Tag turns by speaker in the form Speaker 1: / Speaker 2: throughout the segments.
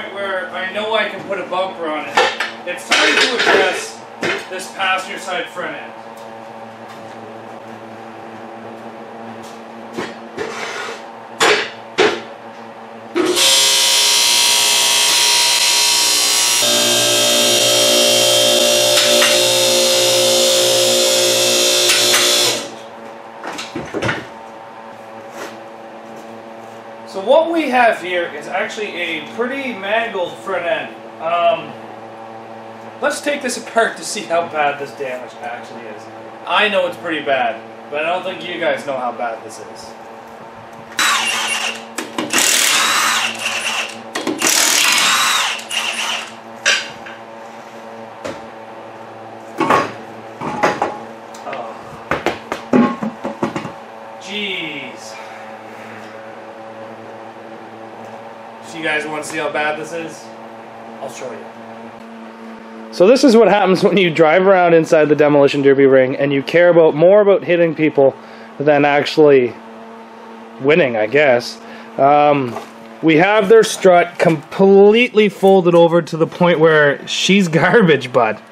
Speaker 1: point where I know I can put a bumper on it. It's time to address this passenger side front end. So what we have here is actually a pretty mangled front end. Let's take this apart to see how bad this damage actually is. I know it's pretty bad, but I don't think you guys know how bad this is. Jeez. So you guys want to see how bad this is? I'll show you. So this is what happens when you drive around inside the Demolition Derby ring and you care more about hitting people than actually winning, I guess. We have their strut completely folded over to the point where she's garbage, bud.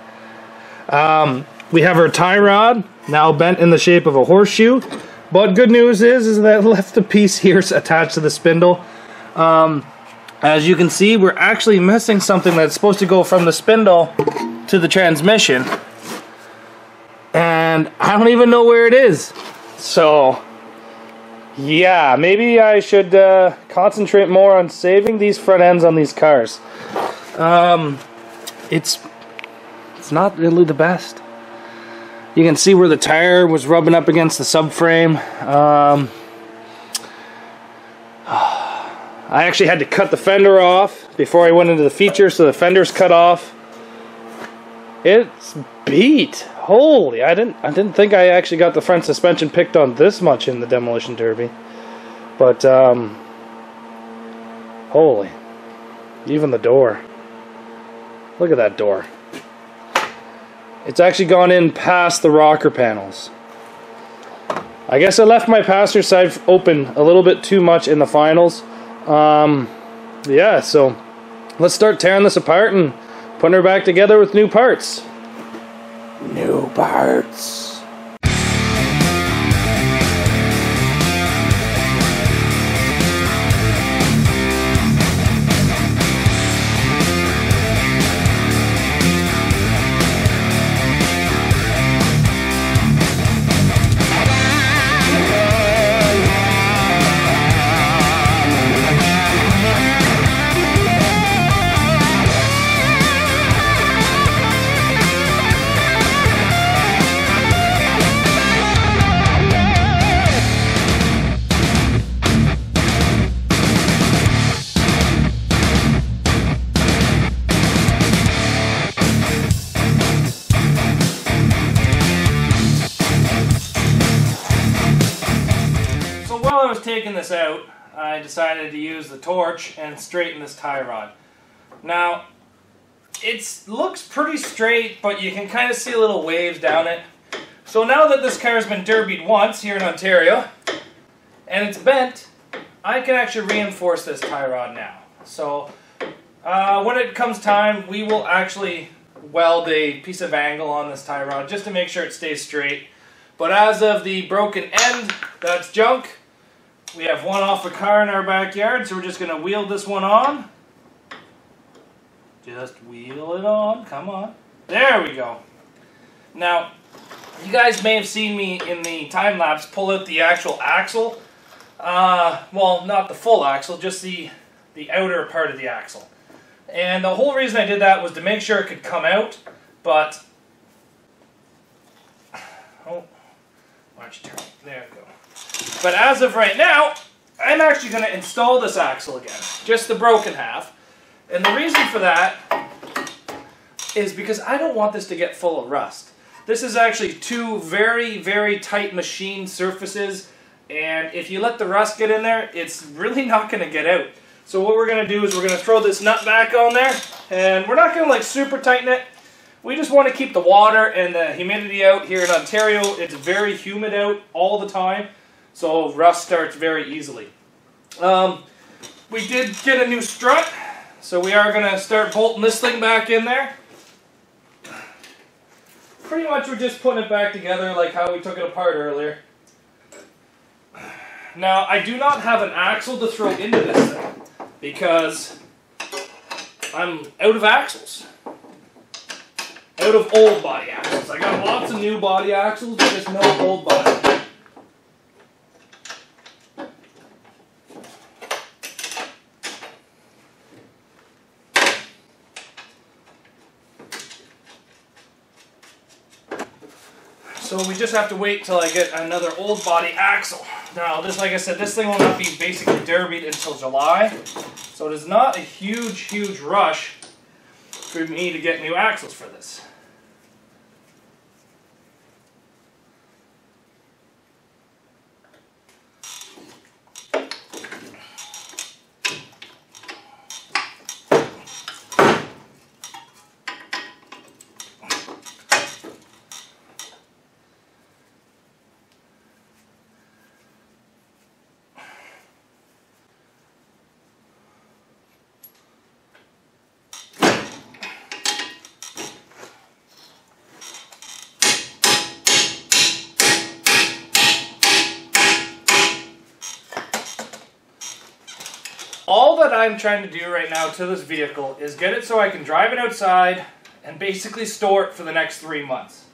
Speaker 1: We have her tie rod now bent in the shape of a horseshoe. But good news is that left the piece here attached to the spindle. As you can see, we're actually missing something that's supposed to go from the spindle to the transmission. And I don't even know where it is. So, yeah, maybe I should concentrate more on saving these front ends on these cars. It's not really the best. You can see where the tire was rubbing up against the subframe. I actually had to cut the fender off before I went into the feature, so the fender's cut off. It's beat. Holy, I didn't think I actually got the front suspension picked on this much in the Demolition Derby. But holy. Even the door. Look at that door. It's actually gone in past the rocker panels. I guess I left my passenger side open a little bit too much in the finals. Yeah, so let's start tearing this apart and putting her back together with new parts. New parts. While I was taking this out, I decided to use the torch and straighten this tie rod. Now, it looks pretty straight, but you can kind of see little waves down it. So now that this car has been derbied once here in Ontario, and it's bent, I can actually reinforce this tie rod now. So when it comes time, we will actually weld a piece of angle on this tie rod just to make sure it stays straight. But as of the broken end, that's junk. We have one off a car in our backyard, so we're just going to wheel this one on. Just wheel it on. Come on. There we go. Now, you guys may have seen me in the time lapse pull out the actual axle. Well, not the full axle, just the outer part of the axle. And the whole reason I did that was to make sure it could come out, but... Oh, why don't you turn it? There we go. But as of right now, I'm actually going to install this axle again. Just the broken half. And the reason for that is because I don't want this to get full of rust. This is actually two very, very tight machine surfaces. And if you let the rust get in there, it's really not going to get out. So what we're going to do is we're going to throw this nut back on there. And we're not going to like super tighten it. We just want to keep the water and the humidity out here in Ontario. It's very humid out all the time. So rust starts very easily. We did get a new strut. So we are going to start bolting this thing back in there. Pretty much we're just putting it back together like how we took it apart earlier. Now, I do not have an axle to throw into this thing because I'm out of axles. Out of old body axles. I got lots of new body axles, but just no old body. So we just have to wait till I get another old body axle. Now, this, like I said, this thing will not be basically derbied until July. So it is not a huge rush for me to get new axles for this. All that I'm trying to do right now to this vehicle is get it so I can drive it outside and basically store it for the next 3 months.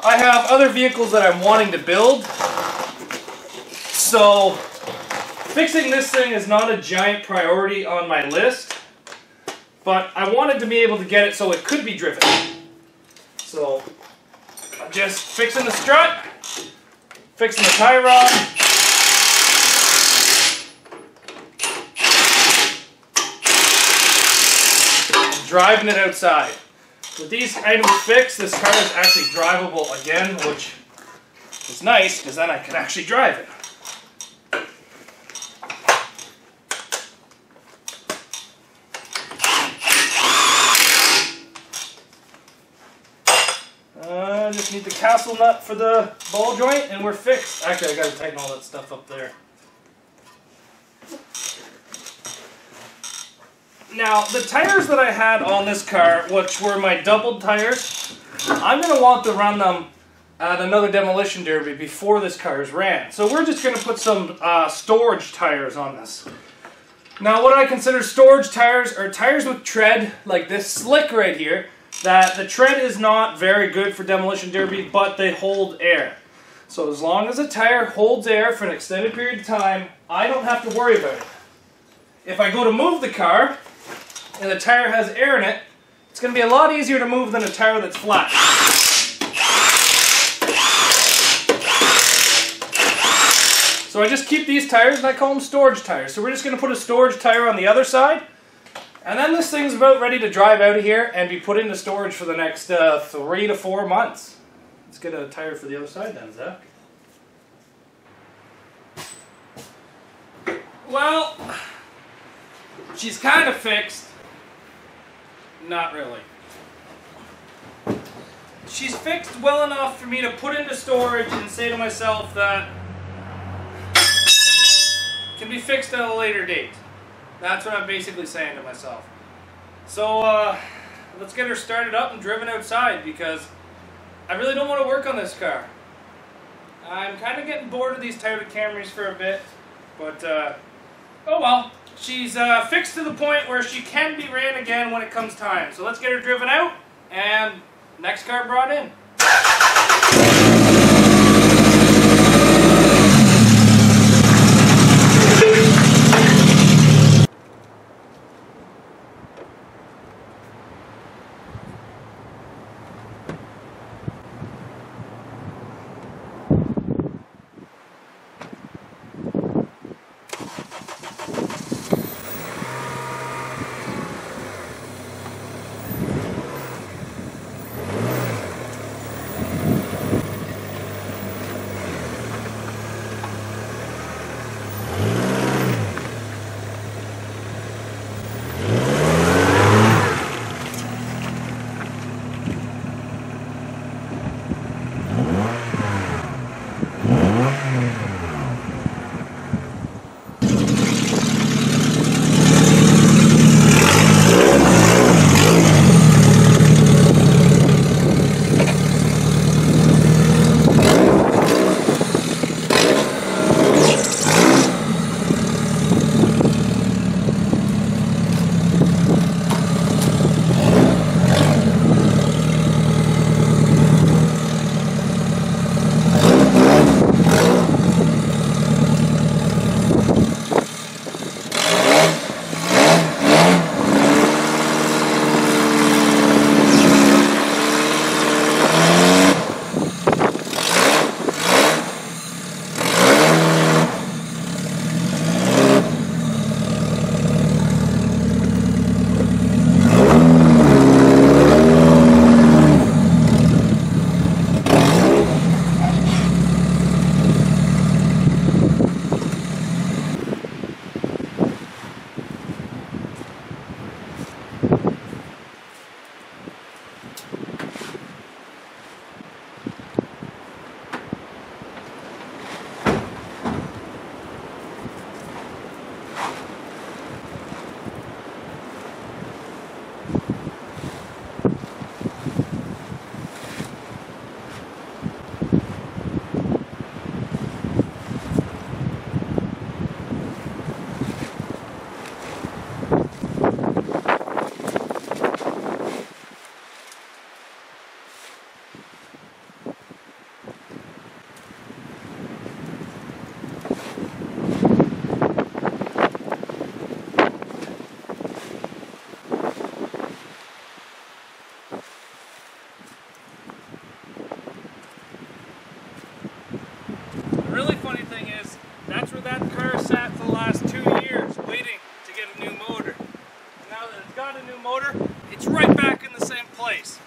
Speaker 1: I have other vehicles that I'm wanting to build, so fixing this thing is not a giant priority on my list, but I wanted to be able to get it so it could be driven. So I'm just fixing the strut, fixing the tie rod, driving it outside. With these items fixed, this car is actually drivable again, which is nice because then I can actually drive it. I just need the castle nut for the ball joint and we're fixed. Actually, I gotta tighten all that stuff up there. Now, the tires that I had on this car, which were my doubled tires, I'm going to want to run them at another demolition derby before this car is ran. So we're just going to put some storage tires on this. Now, what I consider storage tires are tires with tread, like this slick right here, that the tread is not very good for demolition derby, but they hold air. So as long as a tire holds air for an extended period of time, I don't have to worry about it. If I go to move the car, and the tire has air in it, it's going to be a lot easier to move than a tire that's flat. So I just keep these tires and I call them storage tires. So we're just going to put a storage tire on the other side, and then this thing's about ready to drive out of here and be put into storage for the next 3 to 4 months. Let's get a tire for the other side then, Zach. Well, she's kind of fixed. Not really. She's fixed well enough for me to put into storage and say to myself that it can be fixed at a later date. That's what I'm basically saying to myself. So let's get her started up and driven outside because I really don't want to work on this car. I'm kind of getting bored of these Toyota Camrys for a bit, but oh well. She's fixed to the point where she can be ran again when it comes time. So let's get her driven out and next car brought in. thing is, that's where that car sat for the last 2 years, waiting to get a new motor. And now that it's got a new motor, it's right back in the same place.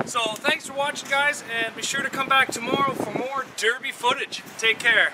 Speaker 1: So thanks for watching, guys, and be sure to come back tomorrow for more derby footage. Take care.